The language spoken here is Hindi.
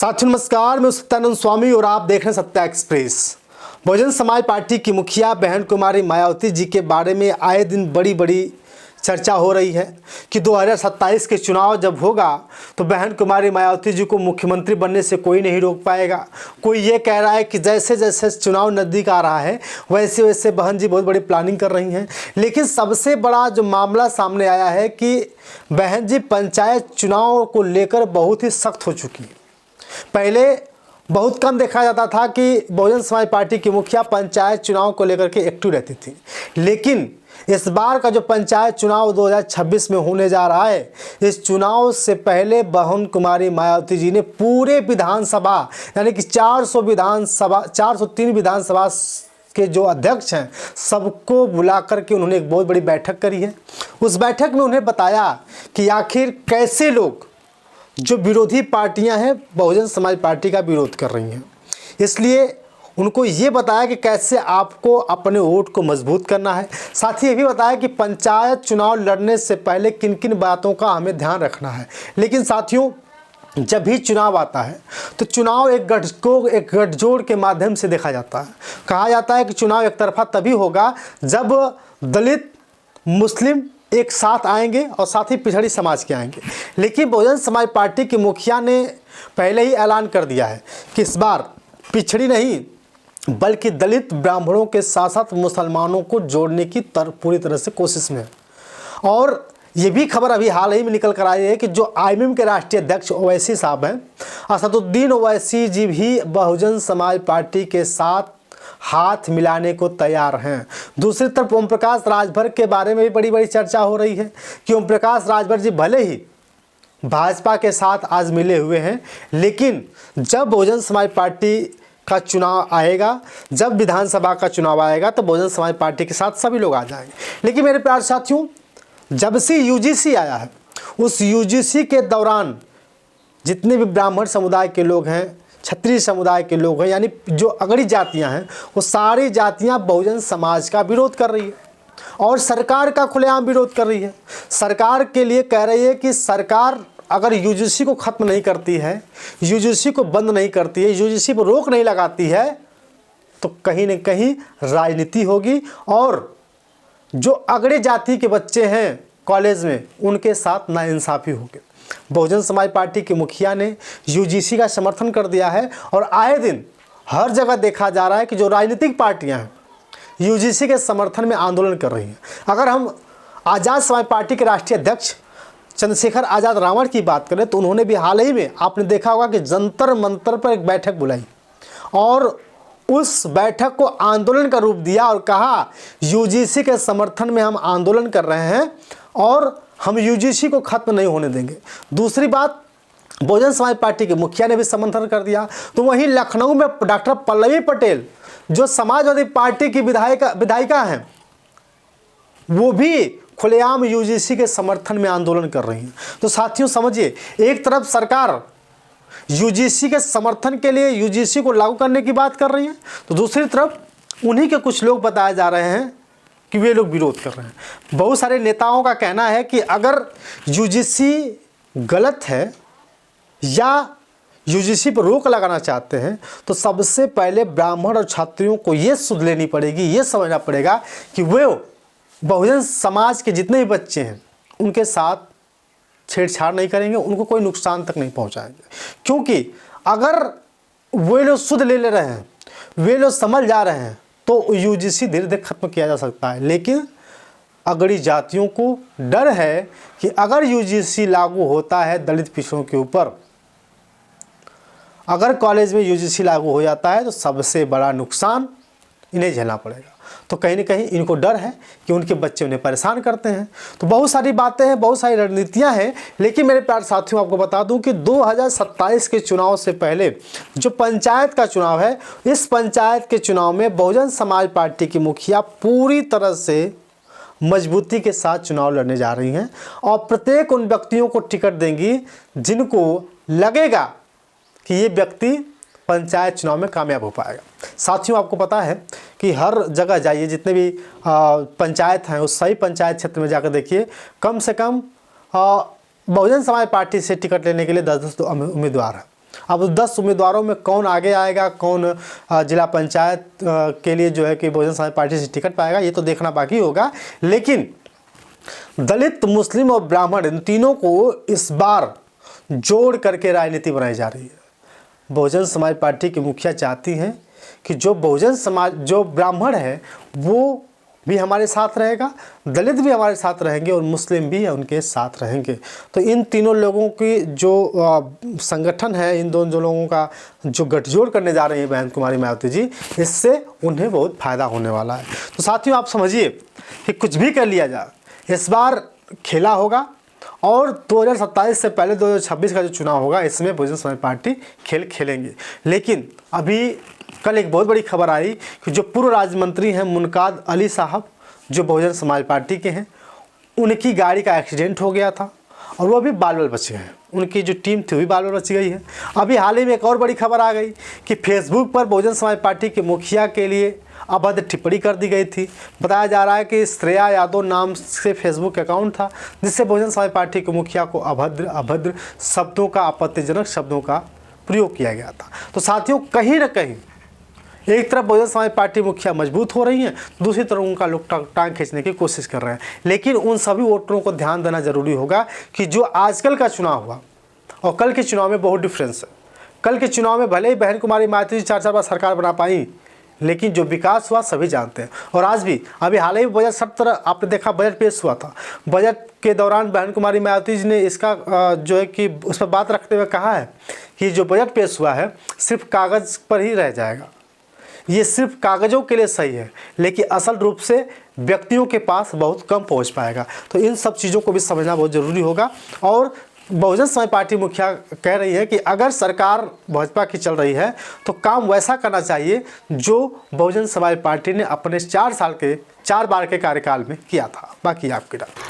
साथियों नमस्कार, मैं सत्यानंद स्वामी और आप देख रहे हैं सत्या एक्सप्रेस। बहुजन समाज पार्टी की मुखिया बहन कुमारी मायावती जी के बारे में आए दिन बड़ी बड़ी चर्चा हो रही है कि 2027 के चुनाव जब होगा तो बहन कुमारी मायावती जी को मुख्यमंत्री बनने से कोई नहीं रोक पाएगा। कोई ये कह रहा है कि जैसे जैसे चुनाव नज़दीक आ रहा है वैसे वैसे बहन जी बहुत बड़ी प्लानिंग कर रही हैं। लेकिन सबसे बड़ा जो मामला सामने आया है कि बहन जी पंचायत चुनाव को लेकर बहुत ही सख्त हो चुकी है। पहले बहुत कम देखा जाता था कि बहुजन समाज पार्टी की मुखिया पंचायत चुनाव को लेकर के एक्टिव रहती थी, लेकिन इस बार का जो पंचायत चुनाव 2026 में होने जा रहा है, इस चुनाव से पहले बहन कुमारी मायावती जी ने पूरे विधानसभा यानी कि 403 विधानसभा के जो अध्यक्ष हैं सबको बुला करके उन्होंने एक बहुत बड़ी बैठक करी है। उस बैठक में उन्हें बताया कि आखिर कैसे लोग जो विरोधी पार्टियां हैं बहुजन समाज पार्टी का विरोध कर रही हैं, इसलिए उनको ये बताया कि कैसे आपको अपने वोट को मजबूत करना है। साथ ही ये भी बताया कि पंचायत चुनाव लड़ने से पहले किन किन बातों का हमें ध्यान रखना है। लेकिन साथियों, जब भी चुनाव आता है तो चुनाव एक गठजोड़ के माध्यम से देखा जाता है। कहा जाता है कि चुनाव एक तरफा तभी होगा जब दलित मुस्लिम एक साथ आएंगे और साथ ही पिछड़ी समाज के आएंगे। लेकिन बहुजन समाज पार्टी की मुखिया ने पहले ही ऐलान कर दिया है कि इस बार पिछड़ी नहीं बल्कि दलित ब्राह्मणों के साथ साथ मुसलमानों को जोड़ने की पूरी तरह से कोशिश में है। और ये भी खबर अभी हाल ही में निकल कर आई है कि जो आईएमएम के राष्ट्रीय अध्यक्ष ओवैसी साहब हैं, असदुद्दीन ओवैसी जी भी बहुजन समाज पार्टी के साथ हाथ मिलाने को तैयार हैं। दूसरी तरफ ओम प्रकाश राजभर के बारे में भी बड़ी बड़ी चर्चा हो रही है कि ओम प्रकाश राजभर जी भले ही भाजपा के साथ आज मिले हुए हैं, लेकिन जब बहुजन समाज पार्टी का चुनाव आएगा, जब विधानसभा का चुनाव आएगा तो बहुजन समाज पार्टी के साथ सभी लोग आ जाएंगे। लेकिन मेरे प्यारे साथियों, जब से यूजीसी आया है उस यूजीसी के दौरान जितने भी ब्राह्मण समुदाय के लोग हैं, क्षत्रिय समुदाय के लोग हैं, यानी जो अगड़ी जातियां हैं, वो सारी जातियां बहुजन समाज का विरोध कर रही है और सरकार का खुलेआम विरोध कर रही है। सरकार के लिए कह रही है कि सरकार अगर यूजीसी को ख़त्म नहीं करती है, यूजीसी को बंद नहीं करती है, यूजीसी पर रोक नहीं लगाती है, तो कहीं न कहीं राजनीति होगी और जो अगड़े जाति के बच्चे हैं कॉलेज में उनके साथ नाइंसाफ़ी होगी। बहुजन समाज पार्टी की मुखिया ने यूजीसी का समर्थन कर दिया है और आए दिन हर जगह देखा जा रहा है कि जो राजनीतिक पार्टियां हैं यूजीसी के समर्थन में आंदोलन कर रही हैं। अगर हम आज़ाद समाज पार्टी के राष्ट्रीय अध्यक्ष चंद्रशेखर आज़ाद रावण की बात करें तो उन्होंने भी हाल ही में आपने देखा होगा कि जंतर मंतर पर एक बैठक बुलाई और उस बैठक को आंदोलन का रूप दिया और कहा यूजीसी के समर्थन में हम आंदोलन कर रहे हैं और हम यूजीसी को खत्म नहीं होने देंगे। दूसरी बात, बहुजन समाज पार्टी के मुखिया ने भी समर्थन कर दिया। तो वहीं लखनऊ में डॉक्टर पल्लवी पटेल जो समाजवादी पार्टी की विधायिका हैं, वो भी खुलेआम यूजीसी के समर्थन में आंदोलन कर रही हैं। तो साथियों समझिए, एक तरफ सरकार यूजीसी के समर्थन के लिए यूजीसी को लागू करने की बात कर रही है, तो दूसरी तरफ उन्हीं के कुछ लोग बताए जा रहे हैं कि वे लोग विरोध कर रहे हैं। बहुत सारे नेताओं का कहना है कि अगर यूजीसी गलत है या यूजीसी पर रोक लगाना चाहते हैं तो सबसे पहले ब्राह्मण और छात्रियों को ये सुध लेनी पड़ेगी, ये समझना पड़ेगा कि वे बहुजन समाज के जितने भी बच्चे हैं उनके साथ छेड़छाड़ नहीं करेंगे, उनको कोई नुकसान तक नहीं पहुंचाएंगे। क्योंकि अगर वे लोग सुध ले रहे हैं, वे लोग समझ जा रहे हैं तो यूजीसी धीरे धीरे खत्म किया जा सकता है। लेकिन अगड़ी जातियों को डर है कि अगर यूजीसी लागू होता है दलित पिछड़ों के ऊपर, अगर कॉलेज में यूजीसी लागू हो जाता है तो सबसे बड़ा नुकसान इन्हें झेलना पड़ेगा। तो कहीं ना कहीं इनको डर है कि उनके बच्चे उन्हें परेशान करते हैं। तो बहुत सारी बातें हैं, बहुत सारी रणनीतियां हैं। लेकिन मेरे प्यारे साथियों, आपको बता दूं कि 2027 के चुनाव से पहले जो पंचायत का चुनाव है, इस पंचायत के चुनाव में बहुजन समाज पार्टी की मुखिया पूरी तरह से मजबूती के साथ चुनाव लड़ने जा रही हैं और प्रत्येक उन व्यक्तियों को टिकट देंगी जिनको लगेगा कि ये व्यक्ति पंचायत चुनाव में कामयाब हो पाएगा। साथियों, आपको पता है कि हर जगह जाइए, जितने भी पंचायत हैं उस सही पंचायत क्षेत्र में जाकर देखिए, कम से कम बहुजन समाज पार्टी से टिकट लेने के लिए 10-10 उम्मीदवार हैं। अब 10 उम्मीदवारों में कौन आगे आएगा, कौन जिला पंचायत के लिए जो है कि बहुजन समाज पार्टी से टिकट पाएगा, ये तो देखना बाकी होगा। लेकिन दलित, मुस्लिम और ब्राह्मण इन तीनों को इस बार जोड़ करके राजनीति बनाई जा रही है। बहुजन समाज पार्टी की मुखिया चाहती हैं कि जो बहुजन समाज, जो ब्राह्मण है वो भी हमारे साथ रहेगा, दलित भी हमारे साथ रहेंगे और मुस्लिम भी उनके साथ रहेंगे। तो इन तीनों लोगों की जो संगठन है, इन दोनों लोगों का जो गठजोड़ करने जा रही है बहन कुमारी मायावती जी, इससे उन्हें बहुत फ़ायदा होने वाला है। तो साथियों, आप समझिए कि कुछ भी कर लिया जाए, इस बार खेला होगा और 2027 से पहले 2026 का जो चुनाव होगा इसमें बहुजन समाज पार्टी खेल खेलेंगे। लेकिन अभी कल एक बहुत बड़ी खबर आई कि जो पूर्व राज्य मंत्री हैं मुनकाद अली साहब, जो बहुजन समाज पार्टी के हैं, उनकी गाड़ी का एक्सीडेंट हो गया था और वो अभी बाल बाल बचे हैं। उनकी जो टीम थी वो भी बाल बाल बच गई है। अभी हाल ही में एक और बड़ी खबर आ गई कि फेसबुक पर बहुजन समाज पार्टी के मुखिया के लिए अभद्र टिप्पणी कर दी गई थी। बताया जा रहा है कि श्रेया यादव नाम से फेसबुक अकाउंट था, जिससे बहुजन समाज पार्टी के मुखिया को अभद्र शब्दों का, आपत्तिजनक शब्दों का प्रयोग किया गया था। तो साथियों, कहीं ना कहीं एक तरफ बहुजन समाज पार्टी मुखिया मजबूत हो रही हैं, दूसरी तरफ उनका लोग टांग खींचने की कोशिश कर रहे हैं। लेकिन उन सभी वोटरों को ध्यान देना जरूरी होगा कि जो आजकल का चुनाव हुआ और कल के चुनाव में बहुत डिफरेंस है। कल के चुनाव में भले ही बहन कुमारी मायावती जी 4 बार सरकार बना पाई, लेकिन जो विकास हुआ सभी जानते हैं। और आज भी अभी हाल ही में बजट सब तरह आपने देखा, बजट पेश हुआ था। बजट के दौरान बहन कुमारी मायावती जी ने इसका जो है कि उस पर बात रखते हुए कहा है कि जो बजट पेश हुआ है सिर्फ कागज़ पर ही रह जाएगा, ये सिर्फ कागज़ों के लिए सही है, लेकिन असल रूप से व्यक्तियों के पास बहुत कम पहुंच पाएगा। तो इन सब चीज़ों को भी समझना बहुत ज़रूरी होगा। और बहुजन समाज पार्टी मुखिया कह रही है कि अगर सरकार भाजपा की चल रही है तो काम वैसा करना चाहिए जो बहुजन समाज पार्टी ने अपने 4 बार के कार्यकाल में किया था। बाकी आपकी राय।